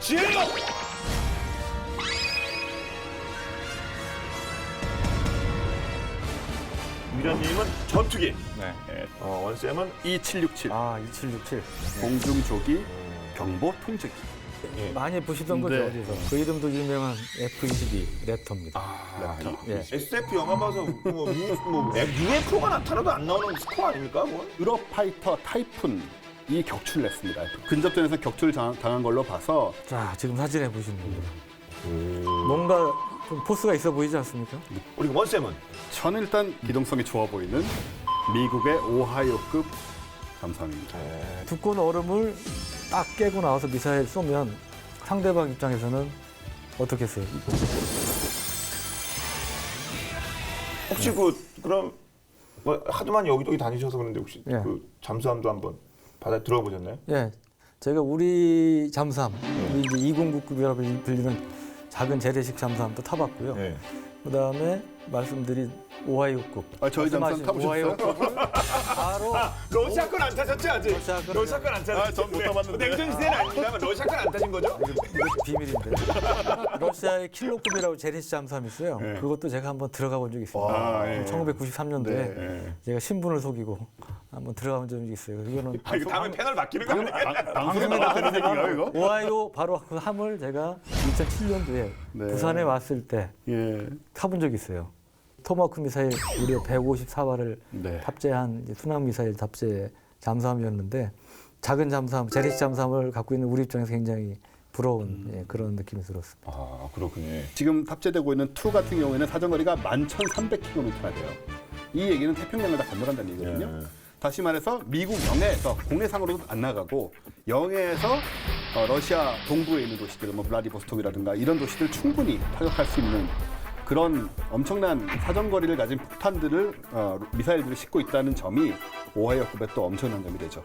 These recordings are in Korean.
G. 미련님은 전투기. 네. 원쌤은 2767 아, 2767. 공중조기 경보 통제기. 많이 보시던 거죠, 네. 어디서. 그 이름도 유명한 F-22 랩터입니다. 예. SF 영화 봐서 UFO가 나타나도 안 나오는 스코어 아닙니까? 뭐? 유럽파이터 타이푼이 격출을 했습니다. 근접전에서 격출 당한 걸로 봐서 자, 지금 사진에 보시는 겁니다. 뭔가 좀 포스가 있어 보이지 않습니까? 우리 원쌤은 저는 일단 기동성이 좋아 보이는 미국의 오하이오급 잠수함입니다. 두꺼운 얼음을 딱 깨고 나와서 미사일 쏘면 상대방 입장에서는 어떻겠어요? 혹시 그럼 뭐 하도만 여기저기 다니셔서 그런데 혹시 예. 그 잠수함도 한번 바다에 들어가 보셨나요? 예, 제가 우리 잠수함, 우리 이제 209급이라고 불리는 작은 재래식 잠수함도 타봤고요. 네. 그다음에 말씀드린 오하이오급. 저희 잠수함 타보셨어요? 오하이오급을 바로 러시아 건 안 타셨죠 아직? 러시아 건 안 타셨죠? 전못 타봤는데. 냉전 시대는 아닙니다만 러시아 건 안 타신 거죠? 이것도 비밀인데. 러시아의 킬로급이라고 재래식 잠수함이 있어요. 네. 그것도 제가 한번 들어가 본 적이 있습니다. 예. 1993년도에 네. 제가 신분을 속이고 한번 들어가 본 적이 있어요. 이거는 이거 다음에 패널 바뀌는 거 아니에요? 방송에 나가는 얘기인가요, 이거? 오하이오 바로 그 함을 제가 2007년도에 네. 부산에 왔을 때 예. 타본 적이 있어요. 토마호크 미사일 무려 154발을 네. 탑재한 이제 순항 미사일 탑재 잠수함이었는데 작은 잠수함, 재래식 잠수함을 갖고 있는 우리 입장에서 굉장히 부러운 예, 그런 느낌이 들었습니다. 아 그렇군요. 지금 탑재되고 있는 2 같은 경우에는 사정거리가 11,300km나 돼요. 이 얘기는 태평양을 다 건너간다는 얘기거든요. 예. 다시 말해서 미국 영해에서 국내상으로도 안 나가고 영해에서 러시아 동부에 있는 도시들, 뭐 블라디보스톡이라든가 이런 도시들 충분히 타격할 수 있는 그런 엄청난 사정거리를 가진 폭탄들을 미사일들을 싣고 있다는 점이 오하이오급의 또 엄청난 점이 되죠.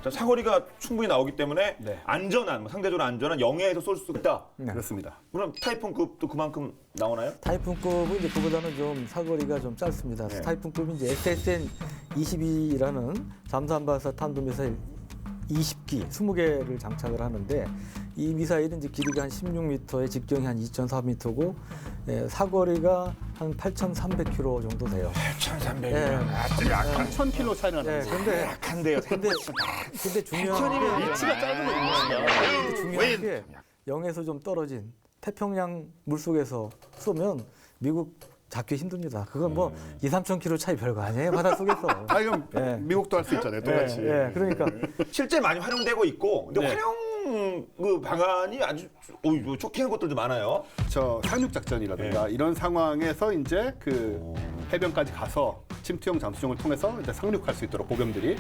자, 사거리가 충분히 나오기 때문에 네. 안전한, 뭐 상대적으로 안전한 영해에서 쏠 수 있다. 그렇습니다. 그럼 타이푼급도 그만큼 나오나요? 타이푼급은 이제 그보다는 좀 사거리가 좀 짧습니다. 네. 타이푼급이 이제 SSN 22라는 잠수함 발사 탄도미사일 20기, 20개를 장착을 하는데 이 미사일은 이제 길이가 한 16m에 직경이 한 2,400m고 사거리가 한 8,300km 정도 돼요. 8,300. 예. 1,000km 차이가 네, 나는 근데 약한데요. 근데 중요한 게 위치가 짧은 거 근데 중요한 게 영에서 좀 떨어진 태평양 물속에서 쏘면 미국 잡기 힘듭니다. 그건 뭐 2, 3,000km 차이 별거 아니에요, 바닷속에서. 이건 예. 미국도 할 수 있잖아요, 똑같이. 예, 그러니까 실제 많이 활용되고 있고, 근데 네. 활용 그 방안이 아주 쇼킹한 것들도 많아요. 저 상륙 작전이라든가 이런 상황에서 이제 그 해변까지 가서 침투형 잠수정을 통해서 이제 상륙할 수 있도록 보병들이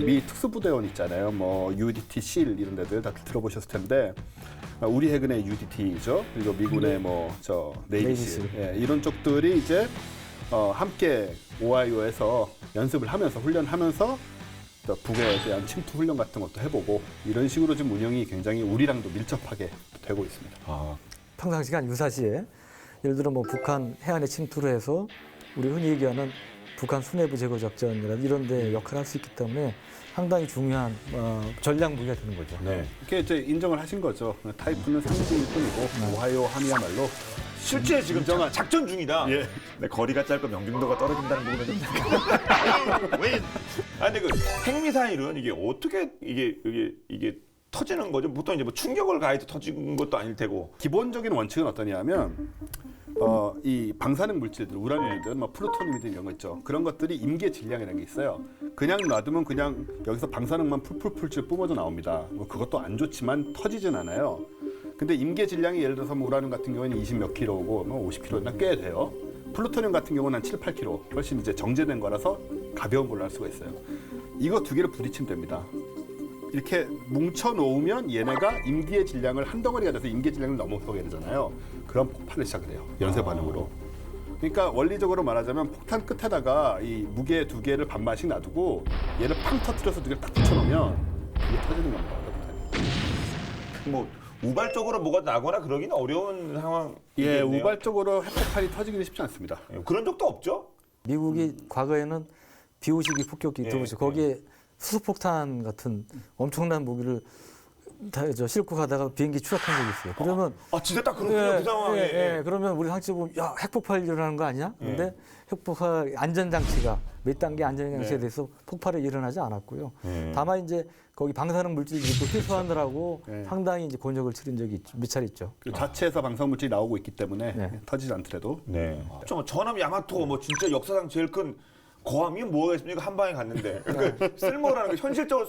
미 특수부대원 있잖아요. 뭐 UDT, SEAL 이런 데들 다 들어보셨을 텐데 우리 해군의 UDT죠. 그리고 미군의 뭐 저 네이비 SEAL 이런 쪽들이 이제 함께 오하이오에서 연습을 하면서 훈련하면서 또 북에 대한 침투 훈련 같은 것도 해보고 이런 식으로 지금 운영이 굉장히 우리랑도 밀접하게 되고 있습니다. 평상시간 유사시에 예를 들어 뭐 북한 해안에 침투를 해서 우리 흔히 얘기하는 북한 수뇌부 제거 작전이라든지 이런 데 역할을 할 수 있기 때문에 상당히 중요한 전략 무기가 되는 거죠. 네. 이렇게 이제 인정을 하신 거죠. 타이푼은 상징일 뿐이고 오하이오 함이야말로 실제 지금 인정한- 작전 중이다. 예. 근데 거리가 짧고 명중도가 떨어진다는 부분은 좀. 왜? 아 근데 그 핵미사일은 이게 어떻게 이게 터지는 거죠? 보통 이제 뭐 충격을 가해서 터진 것도 아닐 테고. 기본적인 원칙은 어떠냐면 이 방사능 물질들, 우라늄이든 뭐 플루토늄이든 이런 거 있죠. 그런 것들이 임계 질량이라는 게 있어요. 그냥 놔두면 그냥 여기서 방사능만 풀풀풀 뿜어져 나옵니다. 뭐 그것도 안 좋지만 터지진 않아요. 근데 임계 질량이 예를 들어서 뭐 우라늄 같은 경우에는 20 몇 킬로고 뭐 50킬로나 꽤 돼요. 플루토늄 같은 경우는 한 7, 8킬로. 훨씬 이제 정제된 거라서 가벼운 걸로 할 수가 있어요. 이거 두 개를 부딪히면 됩니다. 이렇게 뭉쳐 놓으면 얘네가 임기의 질량을 한 덩어리가 돼서 임기의 질량을 넘어서게 되잖아요. 그럼 폭발을 시작을 해요. 연쇄 반응으로. 그러니까 원리적으로 말하자면 폭탄 끝에다가 이 무게 두 개를 반반씩 놔두고 얘를 팡 터뜨려서 두 개를 딱 붙여놓으면 이게 터지는 겁니다. 뭐 우발적으로 뭐가 나거나 그러기는 어려운 상황. 예, 우발적으로 핵폭탄이 터지기는 쉽지 않습니다. 그런 적도 없죠. 미국이 과거에는 B-52 폭격기 예, 들어보죠. 거기에 수소폭탄 같은 엄청난 무기를 싣고 가다가 비행기 추락한 적이 있어요. 그러면 아 진짜 딱 그렇군요. 그 상황에. 예. 그러면 우리 상식적으로 보면 야 핵폭발 일어나는 거 아니야? 근데 핵폭발 안전장치가 몇 단계 안전장치에 대해서 폭발이 일어나지 않았고요. 다만 이제 거기 방사능 물질들이 또 회수하느라고 상당히 이제 곤욕을 치른 적이 몇 차례 있죠. 그 자체에서 방사물질이 나오고 있기 때문에 네. 터지지 않더라도 네. 전함 야마토 뭐 진짜 역사상 제일 큰 거함이 뭐가 있습니까? 한 방에 갔는데 그러니까 쓸모라는 게 현실적으로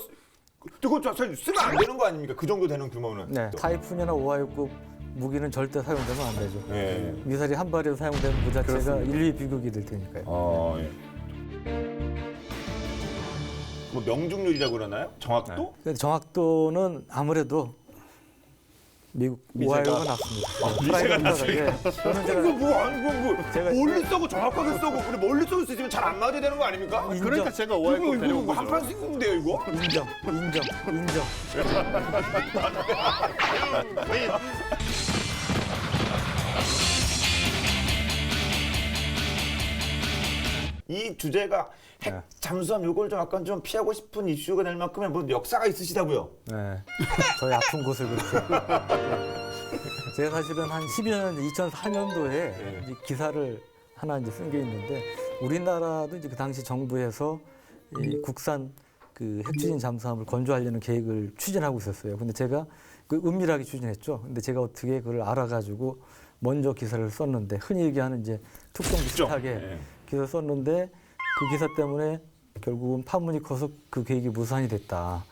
그거 사실 쓰면 안 되는 거 아닙니까? 그 정도 되는 규모는. 네. 타이푼이나 오하이급 무기는 절대 사용되면 안 되죠. 네. 미사일이 한 발에도 사용되는 그 자체가 그렇습니다. 인류의 비극이 될 테니까요. 예. 뭐 명중률이라고 그러나요? 정확도? 그래서 정확도는 아무래도 미국 오하이오가 낮습니다. 미세가 낮습니다. 저는 제가 이거 뭐 아니고 뭐 제가- 멀리 쏘고 정확하게 쏘고 근데 멀리 쏘고 쓰지만 잘 안 맞아야 되는 거 아닙니까? 인정. 그러니까 제가 이거 오하이급 데려온 거죠. 한판 승부인데요 이거? 인정. 이 주제가 핵 네. 잠수함 요걸 좀 약간 좀 피하고 싶은 이슈가 될 만큼의 뭐 역사가 있으시다고요? 네. 저희 아픈 곳을 그렇게. 제가 사실은 한 12년, 2004년도에 기사를 하나 이제 쓴 게 있는데 우리나라도 이제 그 당시 정부에서 이 국산 그 핵추진 잠수함을 건조하려는 계획을 추진하고 있었어요. 근데 제가 그 은밀하게 추진했죠. 근데 제가 어떻게 그걸 알아가지고 먼저 기사를 썼는데 흔히 얘기하는 이제 특종 비슷하게 네. 기사 썼는데 그 기사 때문에 결국은 파문이 커서 그 계획이 무산이 됐다.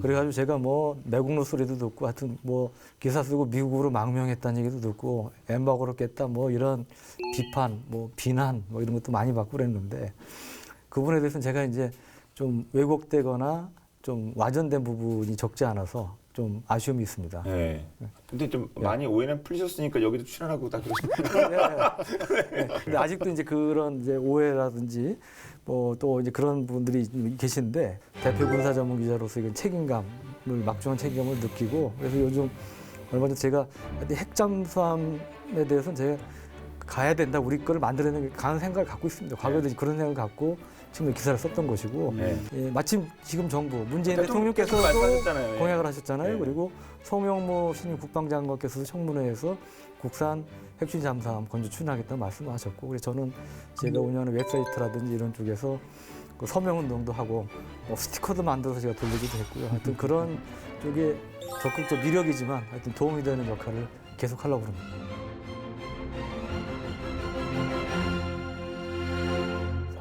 그래가지고 제가 뭐 매국노 소리도 듣고 하여튼 뭐 기사 쓰고 미국으로 망명했다는 얘기도 듣고 엠바고를 깼다 뭐 이런 비판, 뭐 비난 뭐 이런 것도 많이 받고 그랬는데 그 부분에 대해서는 제가 이제 좀 왜곡되거나 좀 와전된 부분이 적지 않아서 좀 아쉬움이 있습니다. 네. 근데 좀 많이 오해는 풀리셨으니까 여기도 출연하고 다 그러시나요? 네. 근데 아직도 이제 그런 이제 오해라든지 뭐 또 이제 그런 분들이 계신데 대표 군사 전문 기자로서 이건 책임감을 막중한 책임감을 느끼고 그래서 요즘 얼마 전에 제가 핵잠수함에 대해서는 제가 가야 된다 우리 거를 만들어내는 강한 생각을 갖고 있습니다. 과거에도 그런 생각을 갖고 지금 기사를 썼던 것이고 네. 예, 마침 지금 정부 문재인 대통령께서 대통령께서도 말씀하셨잖아요. 예. 공약을 하셨잖아요. 네. 그리고 송영무 신임 국방장관께서도 청문회에서 국산 핵추진 잠수함 건조 추진하겠다는 말씀을 하셨고 그래서 저는 제가 운영하는 웹사이트라든지 이런 쪽에서 그 서명운동도 하고 뭐 스티커도 만들어서 제가 돌리기도 했고요. 하여튼 그런 쪽에 적극적 미력이지만 하여튼 도움이 되는 역할을 계속 하려고 합니다.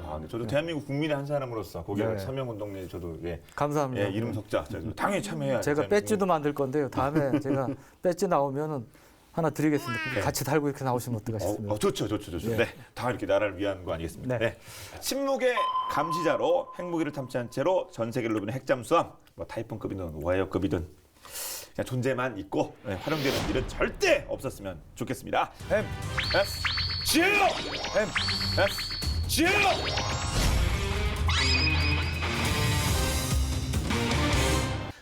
아, 근데 저도 대한민국 국민의 한 사람으로서 거기에 네. 서명운동에 저도 감사합니다. 예, 이름 적자 저도 당연히 참여해야 제가 배지도 만들 건데요. 다음에 제가 배지 나오면은 하나 드리겠습니다. 네. 같이 달고 이렇게 나오시면 어떡하십니까? 좋죠. 네. 네. 다 이렇게 나라를 위한 거 아니겠습니까? 네. 네. 침묵의 감시자로 핵무기를 탐지한 채로 전 세계를 누비는 핵잠수함, 뭐 타이푼급이든 오하이오급이든 그냥 존재만 있고 활용되는 일은 절대 없었으면 좋겠습니다. MS 지혜요! MS 지혜요!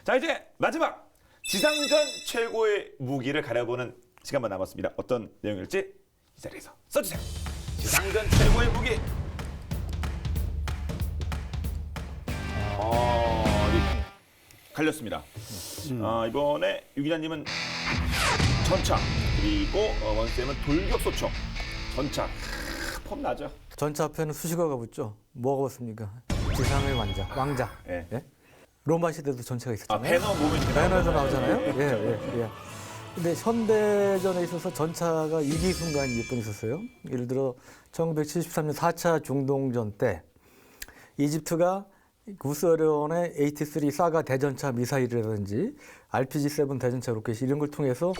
자 이제 마지막 지상전 최고의 무기를 가려보는 시간만 남았습니다. 어떤 내용일지 이 자리에서 써주세요. 지상전 최고의 무기. 갈렸습니다. 이번에 유 기자님은 전차 그리고 원쌤은 돌격소총. 전차 폼 나죠? 전차 앞에는 수식어가 붙죠. 뭐가 붙습니까? 지상의 왕자. 예. 예? 로마 시대도 전차가 있었잖아요. 배너 보면 배너에도 나오잖아요. 예. 근데 현대전에 있어서 전차가 위기 순간이 몇 번 있었어요. 예를 들어 1973년 4차 중동전 때 이집트가 구소련의 AT-3 사가 대전차 미사일이라든지 RPG-7 대전차 로켓 이런 걸 통해서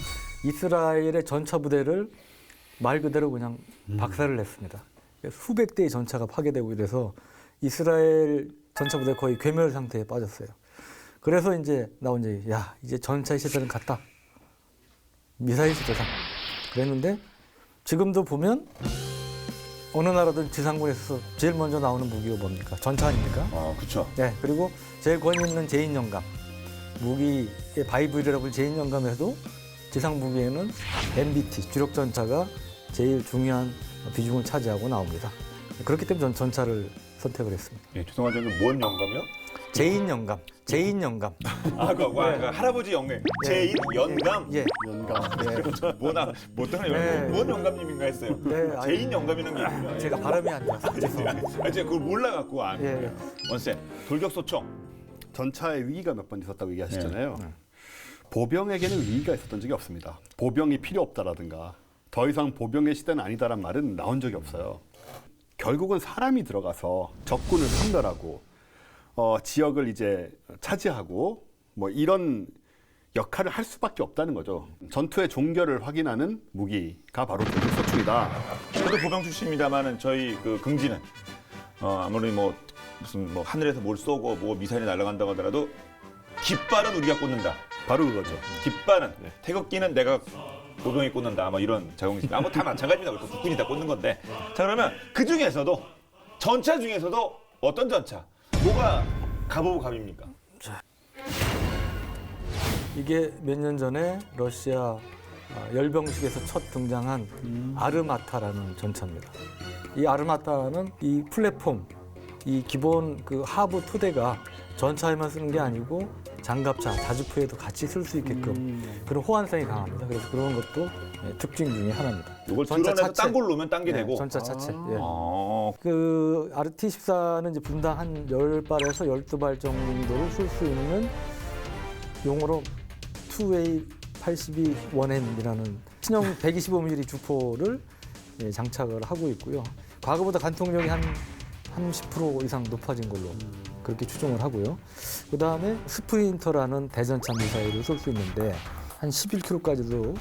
이스라엘의 전차 부대를 말 그대로 그냥 박살을 냈습니다. 그래서 수백 대의 전차가 파괴되고 이래서 이스라엘 전차 부대 거의 괴멸 상태에 빠졌어요. 그래서 이제 나온 얘기, 야 이제 전차의 시대는 갔다. 미사일 시대다. 그랬는데 지금도 보면 어느 나라든 지상군에서 제일 먼저 나오는 무기가 뭡니까? 전차 아닙니까? 그렇죠. 네, 그리고 제일 권위 있는 제2영감, 무기의 바이블이라고 불리는 제2영감에도 지상 무기에는 MBT, 주력 전차가 제일 중요한 비중을 차지하고 나옵니다. 그렇기 때문에 전 전차를 선택을 했습니다. 예, 죄송하지만 뭔 영감이요? 제인 영감. 그 할아버지 영감, 제인 연감. 예. 연감. 뭐나 못하는 영감, 뭔 영감님인가 했어요. 네, 제인 영감이라는 게 있군요. 제가 발음이 안 좋아서 죄송합니다. 제가 그걸 몰라갖고 예. 원쌤 돌격소총. 전차에 위기가 몇 번 있었다고 얘기하셨잖아요. 보병에게는 위기가 있었던 적이 없습니다. 보병이 필요 없다라든가 더 이상 보병의 시대는 아니다란 말은 나온 적이 없어요. 결국은 사람이 들어가서 적군을 섬멸하고 지역을 이제 차지하고 뭐 이런 역할을 할 수밖에 없다는 거죠. 전투의 종결을 확인하는 무기가 바로 돌격소총이다. 저도 보병 출신입니다만은 저희 그 긍지는 아무리 뭐 무슨 뭐 하늘에서 뭘 쏘고 뭐 미사일이 날아간다고 하더라도 깃발은 우리가 꽂는다. 바로 그거죠. 깃발은 태극기는 내가 보병이 꽂는다. 뭐 이런 작용이 있습니다. 뭐 다 마찬가지입니다. 그러니까 국군이 다 꽂는 건데. 자 그러면 그 중에서도 전차 중에서도 어떤 전차? 뭐가 갑오브 갑입니까? 이게 몇 년 전에 러시아 열병식에서 첫 등장한 아르마타라는 전차입니다. 이 아르마타는 이 플랫폼, 이 기본 그 하부 토대가 전차에만 쓰는 게 아니고 장갑차, 자주포에도 같이 쓸 수 있게끔 그런 호환성이 강합니다. 그래서 그런 것도 특징 중에 하나입니다. 이걸 전차 드러내서 자체. 딴 걸 놓으면 딴 게 되고. 전차 자체. 예. 아, 그 RT-14는 이제 분당 한 10발에서 12발 정도를 쏠 수 있는 용어로 2A 82 1M이라는 신형 125mm 주포를 장착을 하고 있고요. 과거보다 관통력이 한 30% 이상 높아진 걸로 그렇게 추정을 하고요. 그 다음에 스프린터라는 대전차 미사일을 쏠 수 있는데 한 11km까지도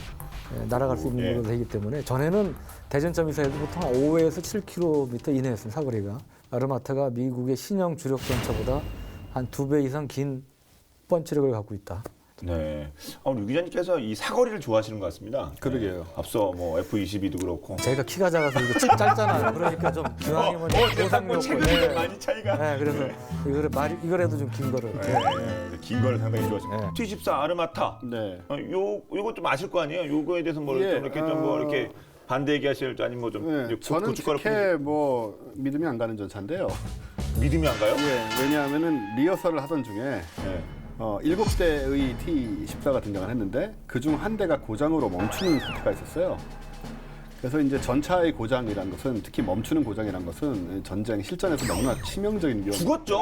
날아갈 수 있는 걸로 되기 때문에 전에는 대전차 미사일도 보통 한 5에서 7km 이내였습니다. 사거리가. 아르마타가 미국의 신형 주력 전차보다 한 2배 이상 긴 펀치력을 갖고 있다. 네. 우리 유 기자님께서 이 사거리를 좋아하시는 것 같습니다. 그러게요. 앞서 뭐 F-22도 그렇고. 제가 키가 작아서 이거 짧잖아요. 그러니까 좀 기왕이면 보상력. 체급이 많이 차이가. 네, 그래서 이거라도 좀 긴 거를. 긴 거를 상당히 좋아하시고. 네. T-14 아르마타. 네. 요거 좀 아실 거 아니에요? 요거에 대해서 뭐 예, 좀 이렇게 좀 뭐 이렇게 반대 얘기하실 줄 아니면 뭐좀 네, 저는 그렇게 뭐 믿음이 안 가는 전차인데요. 믿음이 안 가요? 예, 왜냐하면은 리허설을 하던 중에 네. 7대의 T-14가 등장을 했는데 그중 한 대가 고장으로 멈추는 사태가 있었어요. 그래서 이제 전차의 고장이란 것은 특히 멈추는 고장이란 것은 전쟁 실전에서 너무나 치명적인 위험. 죽었죠.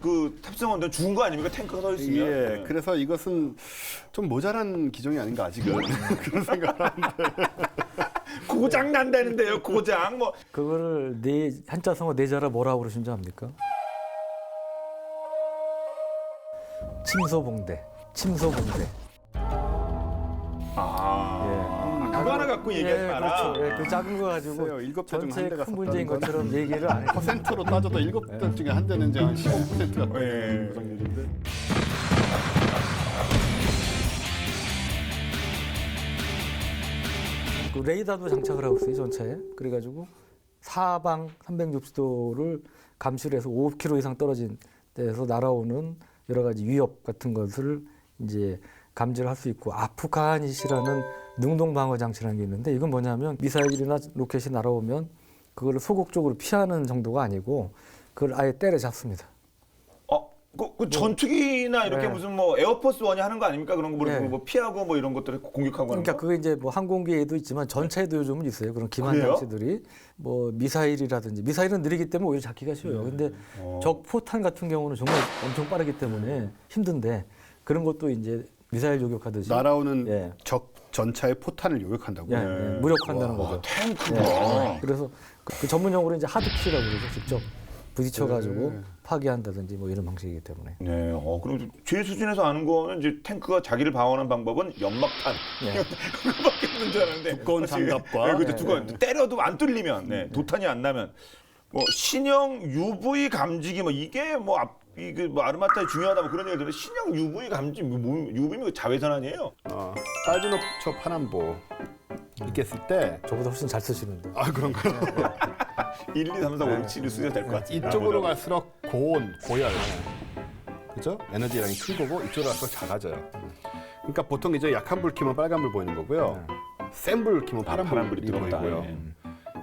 그 탑승원들 죽은 거 아닙니까? 탱크가 서 있으면. 예, 네. 그래서 이것은 좀 모자란 기종이 아닌가 아직은 그런 생각을 하는데. 고장 난다는데요. 고장 뭐. 그거를 한자성어 내자라 뭐라고 그러신지 압니까? 침소봉대. 그거 하나 갖고 얘기하지 마라. 그렇죠. 그 작은 거 가지고 일곱 대 중 한 전체에 대가 큰 문제인 섰다는 건 것처럼 얘기를 안 해요. 퍼센트로 따져도 7대 중에 한 대는 이제 한 15%가 예. 구성률인데. 그 레이더도 장착을 하고 있어요, 전차에. 그래가지고 사방 360도를 감시를 해서 5km 이상 떨어진 데에서 날아오는 여러 가지 위협 같은 것을 이제 감지를 할 수 있고, 아프가니시라는 능동 방어 장치라는 게 있는데, 이건 뭐냐면 미사일이나 로켓이 날아오면 그거를 소극적으로 피하는 정도가 아니고 그걸 아예 때려잡습니다. 그 전투기나 이렇게 네. 무슨 뭐 에어포스 원이 하는 거 아닙니까? 그런 거 네. 뭐 피하고 뭐 이런 것들을 공격하고 하는 그러니까 거. 그게 이제 뭐 항공기에도 있지만 전차에도 요즘은 있어요. 그런 기만 그래요? 장치들이 뭐 미사일이라든지 미사일은 느리기 때문에 오히려 잡기가 쉬워요. 근데 적 포탄 같은 경우는 정말 엄청 빠르기 때문에 힘든데 그런 것도 이제 미사일 요격하듯이 날아오는 예. 적 전차의 포탄을 요격한다고요? 예, 무력한다는 거죠. 탱크가. 그래서 그 전문용어로 이제 하드키라고 그러죠. 직접 부딪혀가지고 네. 파괴한다든지 뭐 이런 방식이기 때문에. 네. 그럼 제 수준에서 아는 거는 이제 탱크가 자기를 방어하는 방법은 연막탄. 예. 그거밖에 없는 줄 알았는데. 두꺼운 장갑과 네, 그죠. 두꺼운. 때려도 안 뚫리면, 도탄이 안 나면. 뭐 신형 UV 감지기 뭐 이게 뭐 이게 뭐 아르마타에 중요하다 뭐 그런 얘기 들었는데 신형 UV 감지 UV면 자외선 아니에요? 빨주노초 파남보 있겠을 때 저보다 훨씬 잘 쓰시는데. 그런가요? 1, 2, 3, 4, 5, 6, 7을 쓰셔도 될 것 같아요. 이쪽으로 갈수록 고온, 고열, 그죠? 에너지량이 큰 거고 이쪽으로 갈수록 작아져요. 그러니까 보통 이제 약한 불 켜면 빨간 불 보이는 거고요. 센 불 켜면 파란 불이 들어온다. 보이고요. 예.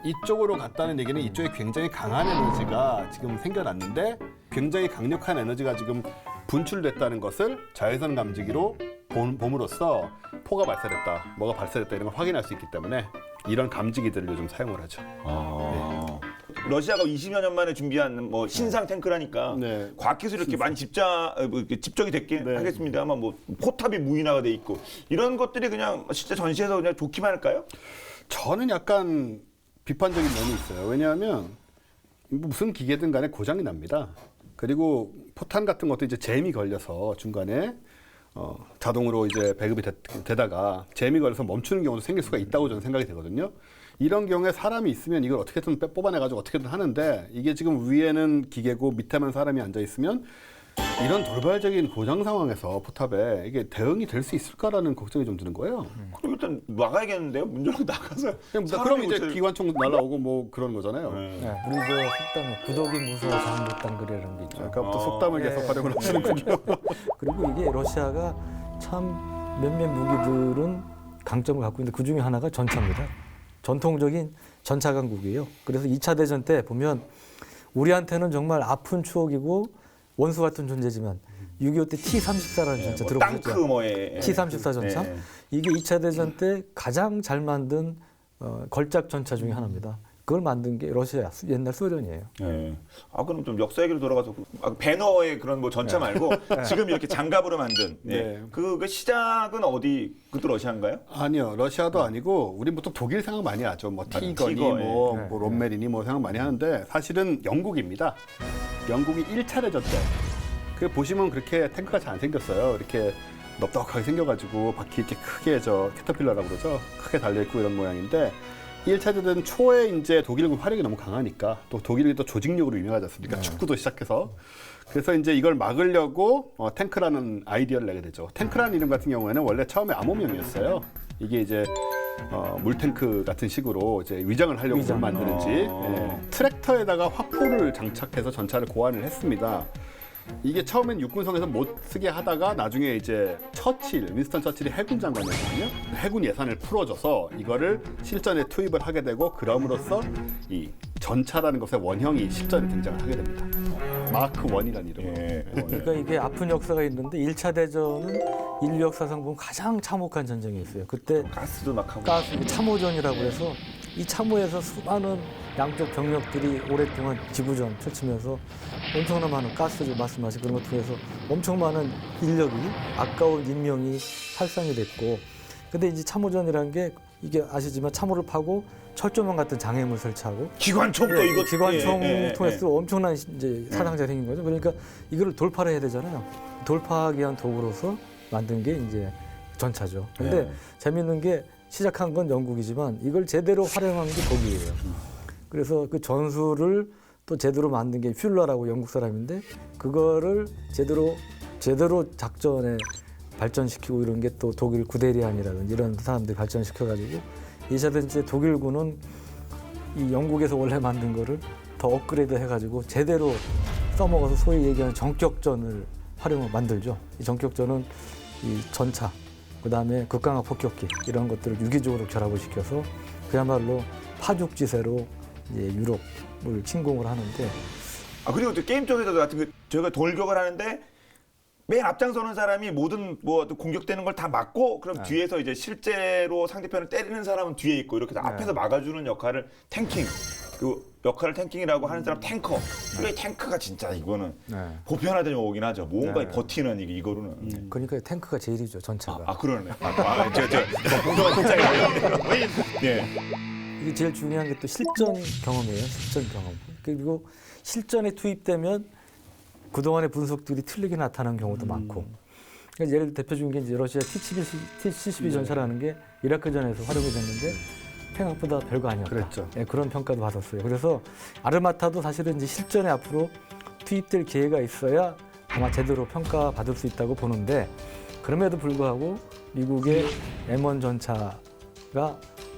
이쪽으로 갔다는 얘기는 이쪽에 굉장히 강한 에너지가 지금 생겨났는데 굉장히 강력한 에너지가 지금 분출됐다는 것을 자외선 감지기로 봄으로써 포가 발사됐다, 뭐가 발사됐다 이런 걸 확인할 수 있기 때문에 이런 감지기들을 요즘 사용을 하죠. 러시아가 20여 년 만에 준비한 뭐 신상 탱크라니까 네. 과학기술이 이렇게 많이 집적이 됐긴 네. 하겠습니다만 뭐 포탑이 무인화가 돼 있고 이런 것들이 그냥 진짜 전시에서 그냥 좋기만 할까요? 저는 약간 비판적인 면이 있어요. 왜냐하면 무슨 기계든 간에 고장이 납니다. 그리고 포탄 같은 것도 이제 잼이 걸려서 중간에 자동으로 이제 배급이 되다가 잼이 걸려서 멈추는 경우도 생길 수가 있다고 저는 생각이 되거든요. 이런 경우에 사람이 있으면 이걸 어떻게든 뽑아내가지고 어떻게든 하는데 이게 지금 위에는 기계고 밑에만 사람이 앉아 있으면 이런 돌발적인 고장 상황에서 포탑에 이게 대응이 될 수 있을까라는 걱정이 좀 드는 거예요. 그럼 일단 나가야겠는데요. 문 열고 나가서. 그럼 이제 기관총 날라오고 뭐 그런 거잖아요. 네, 우리 저 속담에 구덕이 무서워 장못당그리라는 게 있죠. 아까부터 속담을 계속 활용을 하시는군요. 그리고 이게 러시아가 참 몇몇 무기들은 강점을 갖고 있는데 그 중에 하나가 전차입니다. 전통적인 전차 강국이에요. 그래서 2차 대전 때 보면 우리한테는 정말 아픈 추억이고 원수 같은 존재지만 6.25 때 T-34라는 전차 들어보셨죠? 땅크 뭐에 T-34 전차. 네. 이게 2차 대전 때 가장 잘 만든 걸작 전차 중에 하나입니다. 그걸 만든 게 러시아, 옛날 소련이에요. 네. 아 그럼 좀 역사 얘기로 돌아가서 배너의 그런 뭐 전차 말고 지금 이렇게 장갑으로 만든 네. 그 시작은 어디 그것도 러시아인가요? 아니요, 러시아도 아니고 우린 보통 독일 생각 많이 하죠. 뭐 티거니, 티거, 뭐, 예. 뭐 롬메리니 뭐 생각 많이 하는데 사실은 영국입니다. 영국이 1차 대전 때. 그 보시면 그렇게 탱크가 잘 안 생겼어요. 이렇게 넙덕하게 생겨가지고 바퀴 이렇게 크게 캐터필러라고 그러죠. 크게 달려 있고 이런 모양인데 1차 대전 초에 이제 독일군 화력이 너무 강하니까 또 독일이 또 조직력으로 유명하지 않습니까? 축구도 시작해서. 그래서 이제 이걸 막으려고 탱크라는 아이디어를 내게 되죠. 탱크라는 이름 같은 경우에는 원래 처음에 암호명이었어요. 이게 이제 물탱크 같은 식으로 이제 위장을 하려고 뭘 만드는지 트랙터에다가 화포를 장착해서 전차를 고안을 했습니다. 이게 처음엔 육군성에서 못 쓰게 하다가 나중에 이제 윈스턴 처칠이 해군 장관이었거든요. 해군 예산을 풀어줘서 이거를 실전에 투입을 하게 되고 그럼으로써 이 전차라는 것의 원형이 실전에 등장을 하게 됩니다. 마크 1이라는 이름으로. 예. 그러니까 이게 아픈 역사가 있는데 1차 대전은 인류 역사상 보면 가장 참혹한 전쟁이 있어요. 그때 가스도 막 하고. 가스 참호전이라고 해서 이 참호에서 수많은 양쪽 병력들이 오랫동안 지구전 펼치면서 엄청난 많은 가스를 말씀하신 그런 것들을 해서 엄청 많은 인력이 아까운 인명이 살상이 됐고 근데 이제 참호전이라는 게 이게 아시지만 참호를 파고 철조망 같은 장애물 설치하고 기관총도 이거 기관총 예. 통해서 엄청난 이제 사상자 생긴 거죠. 그러니까 이거를 돌파를 해야 되잖아요. 돌파하기 위한 도구로서 만든 게 이제 전차죠. 근데 예. 재밌는 게 시작한 건 영국이지만 이걸 제대로 활용한 게 독일이에요. 그래서 그 전술을 또 제대로 만든 게 퓰러라고 영국 사람인데 그거를 제대로 작전에 발전시키고 이런 게 또 독일 구데리안이라든지 이런 사람들이 발전시켜가지고 2차 대전 때 독일군은 이 영국에서 원래 만든 거를 더 업그레이드 해가지고 제대로 써먹어서 소위 얘기하는 전격전을 만들죠. 이 전격전은 이 전차, 그다음에 극강화 폭격기 이런 것들을 유기적으로 결합을 시켜서 그야말로 파죽지세로 이제 유럽을 침공을 하는데 그리고 또 게임 쪽에서도 같은 저희가 돌격을 하는데 맨 앞장서는 사람이 모든 뭐 공격되는 걸 다 막고 그럼 뒤에서 이제 실제로 상대편을 때리는 사람은 뒤에 있고 이렇게 앞에서 막아주는 역할을 탱킹 그 역할을 탱킹이라고 하는 사람 탱커. 그래 탱크가 진짜 이거는 보편화된 용어긴 하죠. 뭔가 버티는 이거로는. 그러니까 탱크가 제일이죠 전차가. 그러네. 저 공정한 속장이에요. 예. 이게 제일 중요한 게 또 실전 경험이에요. 실전 경험. 그리고 실전에 투입되면 그동안의 분석들이 틀리게 나타나는 경우도 많고. 그러니까 예를 들어 대표적인 게 이제 러시아 T-72 전차라는 게 이라크전에서 활용이 됐는데 생각보다 별거 아니었다. 그랬죠. 예, 그런 평가도 받았어요. 그래서 아르마타도 사실은 이제 실전에 앞으로 투입될 기회가 있어야 아마 제대로 평가받을 수 있다고 보는데 그럼에도 불구하고 미국의 M1 전차가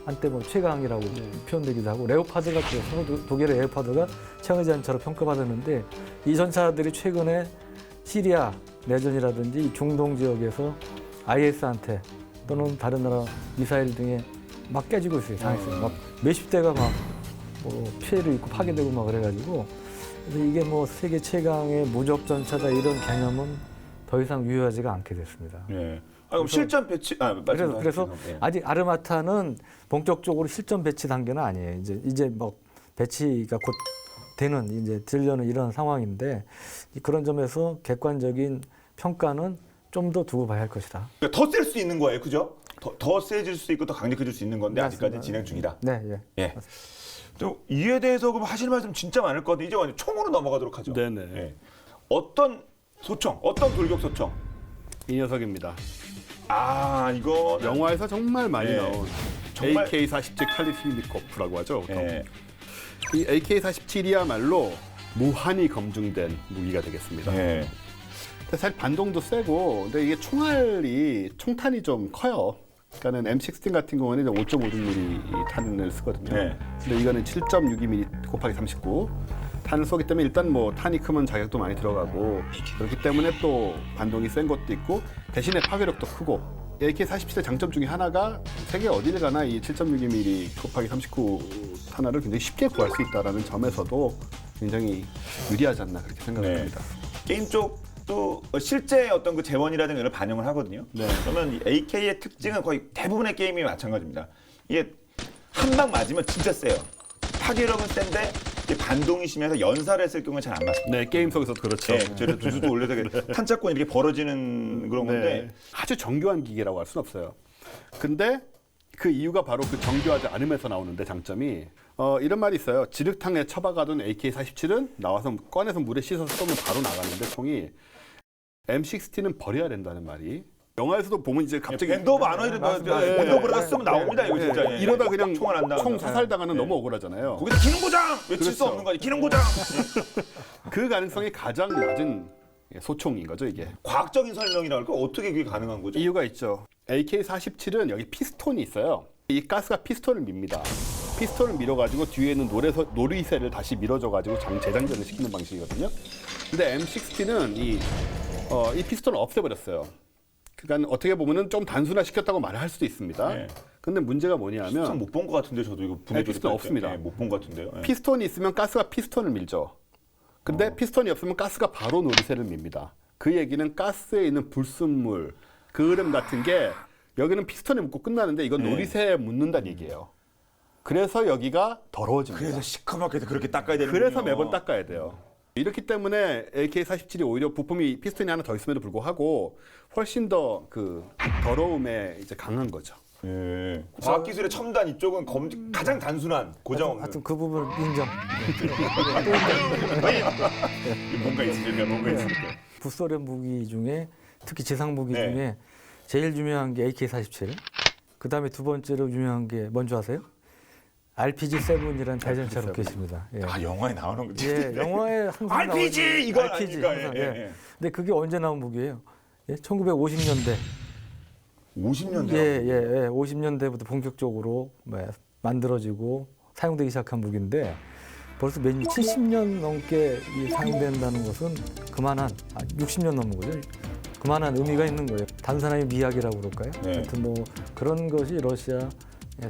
한때 뭐 최강이라고 표현되기도 하고 레오파드가 또 독일의 레오파드가 최강의 전차로 평가받았는데 이 전차들이 최근에 시리아 내전이라든지 중동 지역에서 IS한테 또는 다른 나라 미사일 등에 막 깨지고 있어요. 당했어요. 막 몇십 대가 막 뭐 피해를 입고 파괴되고 막 그래가지고 근데 이게 뭐 세계 최강의 무적 전차다 이런 개념은 더 이상 유효하지가 않게 됐습니다. 예. 그럼 실전 배치 그래서 예. 아직 아르마타는 본격적으로 실전 배치 단계는 아니에요. 이제 뭐 배치가 곧 되는 이제 되려는 이런 상황인데 그런 점에서 객관적인 평가는 좀 더 두고 봐야 할 것이다. 그러니까 더 셀 수 있는 거예요, 그죠? 더 세질 수 있고 더 강력해질 수 있는 건데 맞습니다. 아직까지 진행 중이다. 네, 예. 예. 또 이에 대해서 그럼 하실 말씀 진짜 많을 것 같아요. 이제 완전 총으로 넘어가도록 하죠. 네네. 예. 어떤 소총, 어떤 돌격 소총? 이 녀석입니다. 아 이거 영화에서 정말 많이 네. 나온 정말- AK-47 칼리프니코프라고 하죠. 보통. 예. 이 AK-47이야말로 무한히 검증된 무기가 되겠습니다. 예. 근데 사실 반동도 세고, 근데 이게 총탄이 좀 커요. 그러니까는 M16 같은 경우는 5.56mm 탄을 쓰거든요. 네. 근데 이거는 7.62mm 곱하기 39 탄을 쏘기 때문에 일단 뭐 탄이 크면 자격도 많이 들어가고 그렇기 때문에 또 반동이 센 것도 있고 대신에 파괴력도 크고 AK-47의 장점 중에 하나가 세계 어디를 가나 이 7.62mm 곱하기 39 탄화를 굉장히 쉽게 구할 수 있다는 점에서도 굉장히 유리하지 않나 그렇게 생각을 네. 합니다. 게임 쪽도 실제 어떤 그 재원이라든가 이런 반영을 하거든요. 네. 그러면 이 AK의 특징은 거의 대부분의 게임이 마찬가지입니다. 이게 한 방 맞으면 진짜 세요. 파괴력은 센데 이게 반동이 심해서 연사를 했을 경우는 잘 안 맞습니다. 네, 게임 속에서도 그렇죠. 네, 저를 두수도 올려서 탄착권이 이렇게 벌어지는 그런 건데 아주 정교한 기계라고 할 수는 없어요. 근데 그 이유가 바로 그 정교하지 않음에서 나오는데 장점이 이런 말이 있어요. 지륵탕에 처박아둔 AK-47은 나와서 꺼내서 물에 씻어서 쏘면 바로 나가는데 총이 M16는 버려야 된다는 말이 영화에서도 보면 이제 갑자기 밴드 오브 아너이를 밴드 오브 라가 쓰면 나옵니다. 이거 진짜. 예. 이러다 그냥 총알 안 나가서. 총 사살당하는 너무 억울하잖아요. 거기서 기능고장 외칠 수 그렇죠. 없는 거지. 기능고장. 그 가능성이 가장 낮은 소총인 거죠 이게. 과학적인 설명이라 할까 어떻게 그게 가능한 거죠? 이유가 있죠. AK-47은 여기 피스톤이 있어요. 이 가스가 피스톤을 밉니다. 피스톤을 밀어가지고 뒤에 있는 놀이새를 다시 밀어줘가지고 재장전을 시키는 방식이거든요. 근데 M16는 이 피스톤을 없애버렸어요. 그러니까 어떻게 보면은 좀 단순화시켰다고 말을 할 수도 있습니다. 네. 근데 문제가 뭐냐면 못본 것 같은데 저도 이거 네, 피스톤 없습니다. 못 본 것 같은데요. 예. 피스톤이 있으면 가스가 피스톤을 밀죠. 근데 피스톤이 없으면 가스가 바로 놀이새를 밉니다. 그 얘기는 가스에 있는 불순물, 그름 같은 게 여기는 피스톤에 묻고 끝나는데 이건 네. 놀이새에 묻는다는 얘기예요. 그래서 여기가 더러워집니다. 그래서 시커멓게 그렇게 닦아야 되는 그래서 매번 닦아야 돼요. 이렇기 때문에 AK-47이 오히려 부품이 피스톤이 하나 더 있음에도 불구하고 훨씬 더 그 더러움에 이제 강한 거죠. 예. 과학기술의 첨단 이쪽은 가장 단순한 고정 없는 하여튼 그 부분 인정. 뭔가 있으니까 뭔가 있으니까. 북소련 무기 중에 특히 지상 무기 네. 중에 제일 유명한 게 AK-47. 그다음에 두 번째로 유명한 게 뭔지 아세요? RPG-7이라는 대전차 로켓입니다. 예. 아 영화에 나오는 거지. 예, 영화에 항상 RPG 나오는 이거 RPG 아닙니까? 항상, 예, 예. 예. 근데 그게 언제 나온 무기예요? 예? 1950년대. 50년대. 예, 50년대부터 본격적으로 만들어지고 사용되기 시작한 무기인데 벌써 70년 넘게 사용된다는 것은 그만한 60년 넘는 거죠. 그만한 의미가 있는 거예요. 단순하게 미학이라고 그럴까요? 네. 하여튼 뭐 그런 것이 러시아,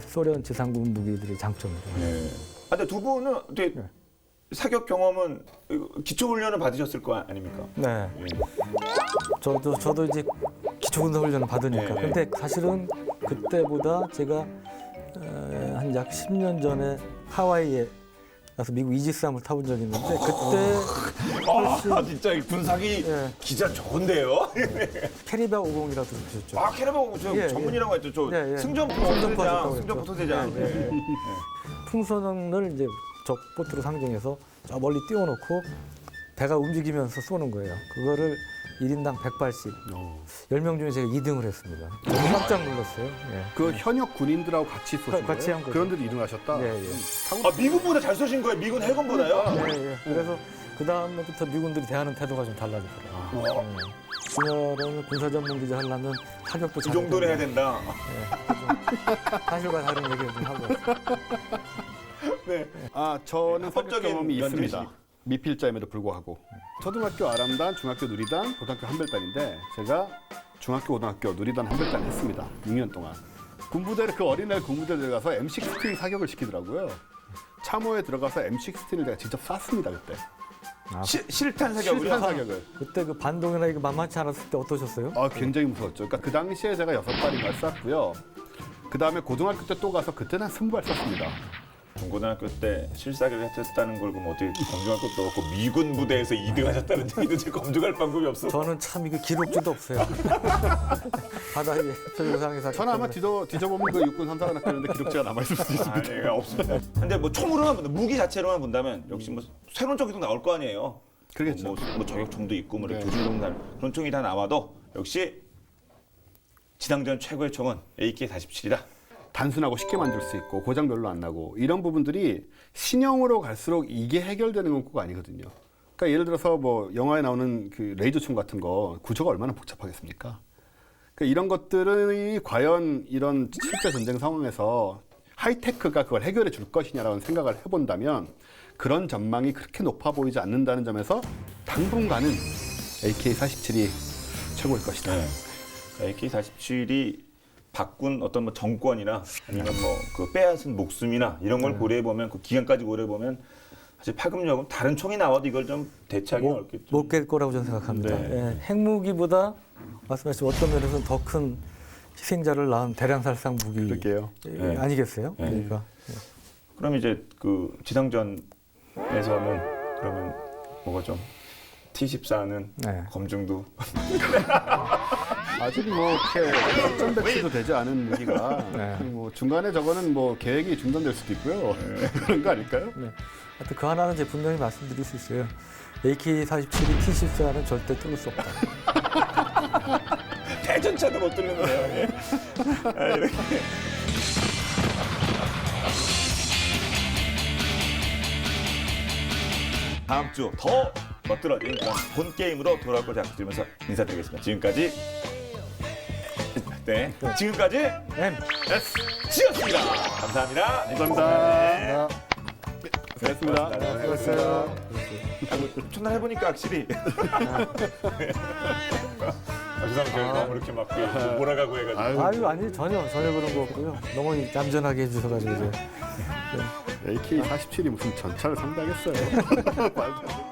소련 지상군 무기들의 장점입니다. 예. 아, 근데 두 분은 되게 네. 사격 경험은 기초 훈련을 받으셨을 거 아닙니까? 네. 예. 저도 이제 기초군사훈련을 받으니까. 네. 근데 사실은 그때보다 제가 한 약 10년 전에 하와이에 가서 미국 이지스함을 타본 적이 있는데 그때 훨씬 아 진짜 이 분석이 예. 기자 좋은데요. 캐리바 50이라고 들으셨죠? 아 캐나바 저 예, 전문이라고 했죠. 저 예, 예. 승전 승전 포토대장, 포토 승전 그랬죠. 포토대장. 예, 예. 풍선을 이제 적 보트로 상정해서 저 멀리 띄워놓고 배가 움직이면서 쏘는 거예요. 그거를 1인당 100발씩 10명 중에 제가 2등을 했습니다. 깜짝 놀랐어요. 예. 그 현역 군인들하고 같이 쏘신 거예요? 같이 한 거죠. 그런데도 일어나셨다? 예, 예. 아 미군보다 잘 쏘신 거예요? 미군 해군보다요? 예, 예. 그래서 그 다음부터 미군들이 대하는 태도가 좀 달라지더라고요. 준열은 군사 전문 기자 하려면 사격도 이 정도는 해야 된다. 사실과 다른 얘기를 좀 하고. 네. 저는 사격 합법적인 경험이 있습니다. 연대식. 미필자임에도 불구하고 초등학교 아람단, 중학교 누리단, 고등학교 한별단인데 제가 중학교, 고등학교 누리단 한별단 했습니다. 6년 동안. 군부대를 그 어린날 군부대 들어가서 M16 사격을 시키더라고요. 참호에 들어가서 M16을 제가 직접 쐈습니다 그때. 실탄 사격을요? 실탄 사격을. 그때 그 반동이나 이거 만만치 않았을 때 어떠셨어요? 굉장히 무서웠죠. 그러니까 그 당시에 제가 6발인가 쐈고요. 그 다음에 고등학교 때 또 가서 그때는 한 20발 쐈습니다. 중고등학교 때 실사격을 하셨다는 걸 보면 어떻게 검증할 것도 없고 미군 부대에서 2등 하셨다는 얘기도 지금 검증할 방법이 없어. 저는 참 이거 기록지도 없어요. 바다에 표정상에서. 저는 아마 뒤져보면 그 육군 3사관 학교인데 기록지가 남아있을 수도 있습니다. 아니, 없습니다. 근데 뭐 총으로만 본다, 무기 자체로만 본다면 역시 뭐 새로운 총이 또 나올 거 아니에요. 그러겠죠. 뭐 저격총도 있고 뭐 네. 조준동단 그런 총이 다 나와도 역시 지상전 최고의 총은 AK-47이다. 단순하고 쉽게 만들 수 있고 고장 별로 안 나고 이런 부분들이 신형으로 갈수록 이게 해결되는 건 꼭 아니거든요. 그러니까 예를 들어서 뭐 영화에 나오는 그 레이저총 같은 거 구조가 얼마나 복잡하겠습니까? 그러니까 이런 것들이 과연 이런 실제 전쟁 상황에서 하이테크가 그걸 해결해 줄 것이냐라는 생각을 해본다면 그런 전망이 그렇게 높아 보이지 않는다는 점에서 당분간은 AK-47이 최고일 것이다. 네. AK-47이 바꾼 어떤 뭐 정권이나 아니면 뭐 그 빼앗은 목숨이나 이런 걸 고려해 보면 그 기간까지 고려해 보면 사실 파급력은 다른 총이 나와도 이걸 좀 대체하기 어렵겠죠. 못 깰 거라고 저는 생각합니다. 네. 예, 핵무기보다 말씀하신 어떤 면에서는 더 큰 희생자를 낳은 대량살상 무기 그럴게요. 네. 아니겠어요? 네. 그러니까 그럼 이제 그 지상전에서는 그러면 뭐가 좀 T-14는 네. 검증도 아직 뭐 이렇게 작전 배치도 되지 않은 무기가 네. 뭐 중간에 저거는 뭐 계획이 중단될 수도 있고요. 그런 거 아닐까요? 네. 하여튼 그 하나는 이제 분명히 말씀드릴 수 있어요. AK-47이 T-14는 절대 뚫을 수 없다. 대전차도 못 뚫는데요. 예. 아, 이렇게. 다음 주 더 멋들어진 그런 본 게임으로 돌아올 걸 약속드리면서 인사드리겠습니다. 지금까지 지금까지 S였습니다. 감사합니다. 감사합니다. 수고하셨습니다. 수고하셨어요. 첫날 해보니까 확실히 죄송합니다. 저희 너무 이렇게 막 몰아가고 해가지고 아유 아니 전혀 그런 거 없고요. 너무 얌전하게 해주셔가지고 이제. AK-47이 무슨 전차를 상대하겠어요. 말도 안 돼.